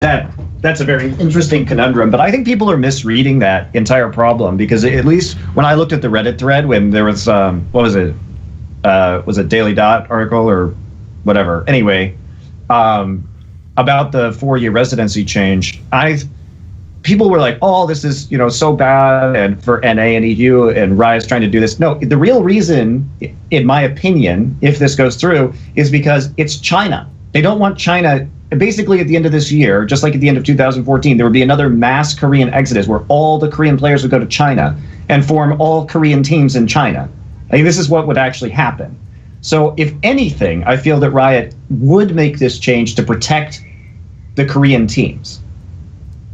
that's a very interesting conundrum, but I think people are misreading that entire problem, because at least when I looked at the Reddit thread when there was was it Daily Dot article or whatever, anyway, about the 4-year residency change, people were like, oh, this is so bad, and for NA and EU, and Riot's trying to do this. No, the real reason, in my opinion, if this goes through, is because it's China. They don't want China. Basically, at the end of this year, just like at the end of 2014, there would be another mass Korean exodus where all the Korean players would go to China and form all Korean teams in China. I think this is what would actually happen. So if anything, I feel that Riot would make this change to protect the Korean teams.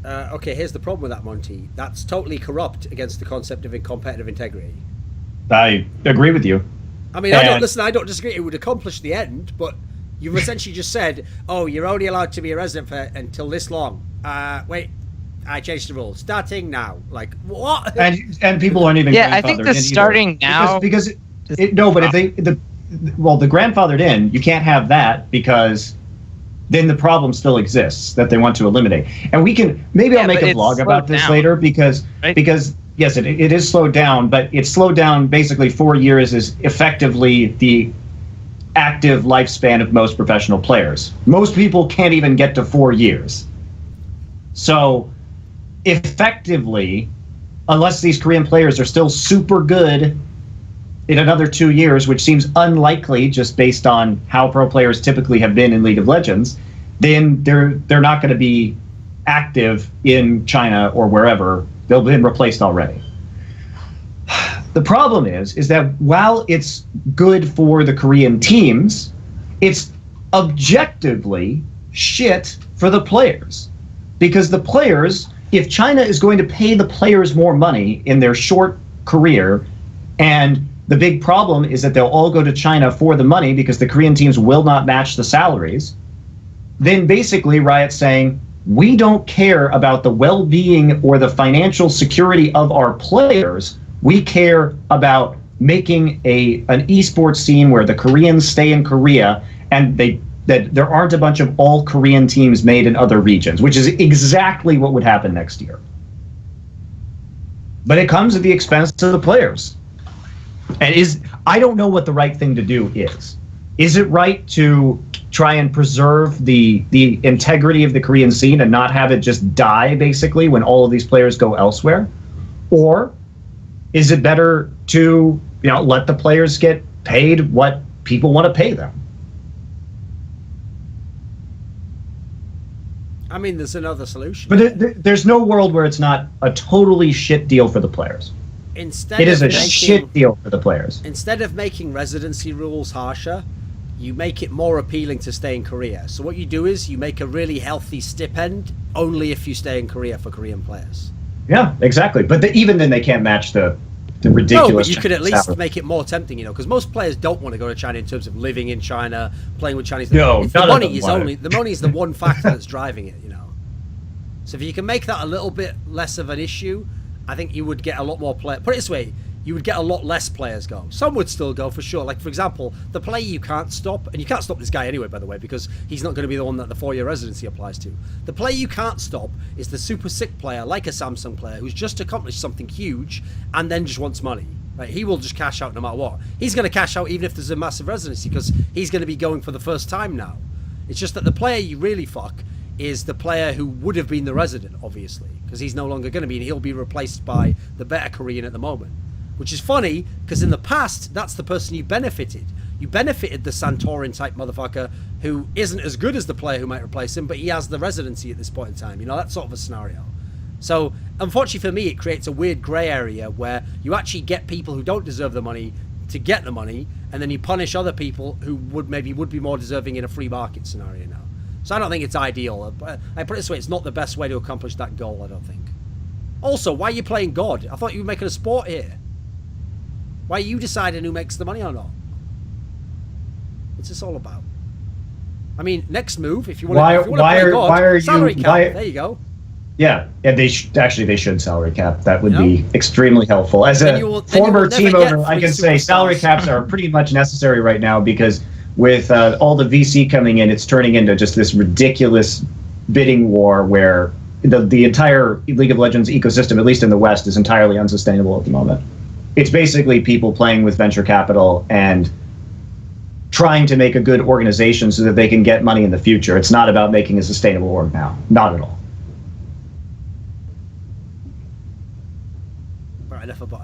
Okay, here's the problem with that, Monty. That's totally corrupt against the concept of competitive integrity. I agree with you. I mean, I don't disagree. It would accomplish the end, but you've essentially just said, oh, you're only allowed to be a resident for until this long. Wait, I changed the rules. Starting now. Like, what? And people aren't even I think the starting now... Because if the grandfathered in, you can't have that, because then the problem still exists that they want to eliminate. And we can... Maybe I'll make a vlog about this later, because yes, it is slowed down, but it's slowed down basically 4 years is effectively the active lifespan of most professional players. Most people can't even get to 4 years. So effectively, unless these Korean players are still super good in another 2 years, which seems unlikely just based on how pro players typically have been in League of Legends, then they're not going to be active in China or wherever. They'll have been replaced already. The problem is that while it's good for the Korean teams, it's objectively shit for the players. Because the players, if China is going to pay the players more money in their short career, and the big problem is that they'll all go to China for the money because the Korean teams will not match the salaries, then basically Riot's saying, we don't care about the well-being or the financial security of our players. We care about making an esports scene where the Koreans stay in Korea, and that there aren't a bunch of all Korean teams made in other regions, which is exactly what would happen next year. But it comes at the expense of the players. And I don't know what the right thing to do is. Is it right to try and preserve the integrity of the Korean scene and not have it just die, basically, when all of these players go elsewhere? Or is it better to let the players get paid what people want to pay them? I mean, there's another solution. But there's no world where it's not a totally shit deal for the players. It is a shit deal for the players. Instead of making residency rules harsher, you make it more appealing to stay in Korea. So what you do is you make a really healthy stipend only if you stay in Korea for Korean players. Yeah, exactly. But even then, they can't match the ridiculous. No, but you could at least make it more tempting, because most players don't want to go to China in terms of living in China, playing with Chinese. No, the money is the one factor that's driving it, So if you can make that a little bit less of an issue, I think you would get a lot more players. Put it this way, you would get a lot less players go. Some would still go for sure. Like, for example, the player you can't stop, and you can't stop this guy anyway, by the way, because he's not going to be the one that the 4-year residency applies to. The player you can't stop is the super sick player, like a Samsung player, who's just accomplished something huge and then just wants money. Right? He will just cash out no matter what. He's going to cash out even if there's a massive residency, because he's going to be going for the first time now. It's just that the player you really fuck is the player who would have been the resident, obviously, because he's no longer going to be, and he'll be replaced by the better Korean at the moment. Which is funny, because in the past, that's the person you benefited. You benefited the Santorin type motherfucker who isn't as good as the player who might replace him, but he has the residency at this point in time. That sort of a scenario. So, unfortunately for me, it creates a weird grey area where you actually get people who don't deserve the money to get the money, and then you punish other people who would be more deserving in a free market scenario now. So I don't think it's ideal. I put it this way, it's not the best way to accomplish that goal, I don't think. Also, why are you playing God? I thought you were making a sport here. Why are you deciding who makes the money or not? What's this all about? I mean, next move, if you want to play God, salary cap, there you go. Yeah, they should salary cap. That would be extremely helpful. As a former team owner, I can say salary caps are pretty much necessary right now, because with all the VC coming in, it's turning into just this ridiculous bidding war where the entire League of Legends ecosystem, at least in the West, is entirely unsustainable at the moment. It's basically people playing with venture capital and trying to make a good organization so that they can get money in the future. It's not about making a sustainable org now. Not at all. Right, enough about